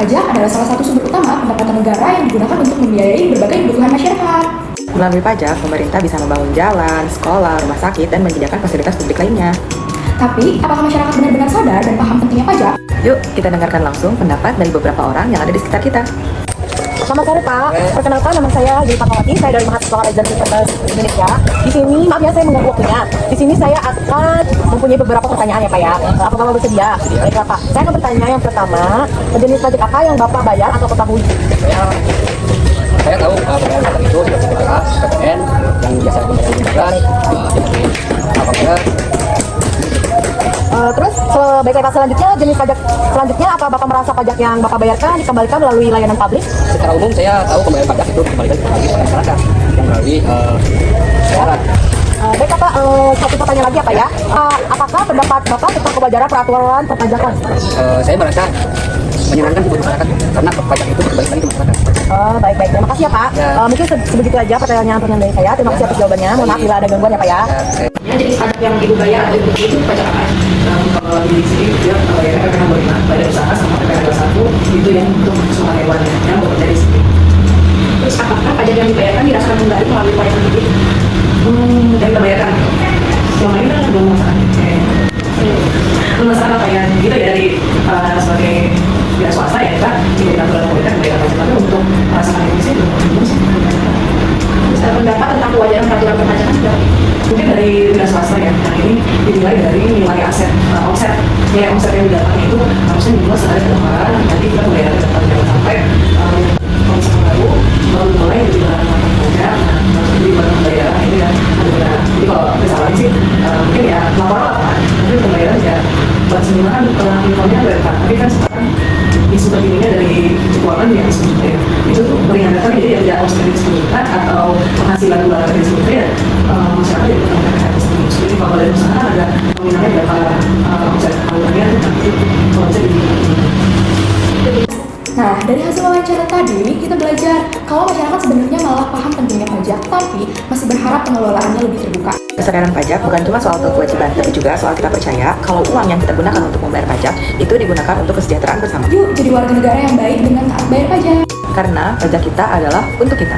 pajak adalah salah satu sumber utama pendapatan negara yang digunakan untuk membiayai berbagai kebutuhan masyarakat. Melalui pajak, pemerintah bisa membangun jalan, sekolah, rumah sakit, dan menyediakan fasilitas publik lainnya. Tapi, apakah masyarakat benar-benar sadar dan paham pentingnya pajak? Yuk, kita dengarkan langsung pendapat dari beberapa orang yang ada di sekitar kita. Selamat sore Pak, perkenalkan nama saya Dewi Fatmawati, saya dari Mahasiswa Agensi Pertas Indonesia. Di sini, maaf ya saya mengganggu waktunya. Di sini saya akan mempunyai beberapa pertanyaan ya Pak ya. Apa Bapak bersedia? Baiklah Pak. Saya akan bertanya yang pertama, jenis pajak apa yang Bapak bayar atau ketahui? Saya tahu pembayaran pajak itu seperti PKH, PPN, yang biasa dibayar, apabila Terus baiklah Pak, selanjutnya jenis pajak selanjutnya apa Bapak merasa pajak yang Bapak bayarkan dikembalikan melalui layanan publik? secara umum saya tahu pembayaran pajak itu dikembalikan kepada masyarakat yang melalui bayaran. Baiklah Pak, satu pertanyaan lagi apa ya? Apakah pendapat Bapak tentang kewajaran peraturan perpajakan? Saya merasa menyenangkan buat masyarakat karena pajak itu kembali lagi ke masyarakat. Baik-baik, terima kasih ya Pak. Ya. Mungkin sebegitu aja pertanyaan dari saya. Terima kasih atas jawabannya. Mohon maaf bila ada gangguan ya Pak ya. Ya, jenis pajak yang ibu bayar itu pajak apa? Kalau di sini dia bayar PPh 25 pada usaha sama PPh 21 itu yang untuk semua hewan yang bekerja di sini. Terus apakah pajak yang dibayarkan dirasakan kembali melalui pajak publik? Yang kita bayarkan selama ini kan belum masalah. Belum masalah apa ya? Gitu ya dari sebagai pihak swasta ya kita tidak peraturan pemerintah membayar pajak, tapi untuk merasakan ini sih belum sih. Pendapat tentang kewajaran peraturan perpajakan sudah mungkin dari pihak swasta ya. Nah ini dimulai dari nilai aset omset. Ya omset yang didapatkan itu harusnya dimulai secara kelemahan. Nanti kita membayar pajak jangan sampai omset baru mulai dari barang pajak. Nah jadi barang pembayaran ini ya ada. Jadi kalau misalnya sih mungkin ya laporan lah Pak. Tapi pembayaran ya buat semua kan infonya dari Pak. Tapi kan sekarang isu terkininya dari keuangan yang sebetulnya itu tuh meringankan, jadi ada omset dari 10 juta atau penghasilan bulanan dari 10 juta ya masyarakat itu menggunakan harga sendiri. Jadi kalau dari usaha ada nominalnya berapa omset tahunan nanti omset di. Nah, dari hasil wawancara tadi, kita belajar kalau masyarakat sebenarnya malah paham pentingnya pajak, tapi masih berharap pengelolaannya lebih terbuka. Kesadaran pajak bukan cuma soal kewajiban, tapi juga soal kita percaya kalau uang yang kita gunakan untuk membayar pajak itu digunakan untuk kesejahteraan bersama. Yuk, jadi warga negara yang baik dengan taat bayar pajak. Karena pajak kita adalah untuk kita.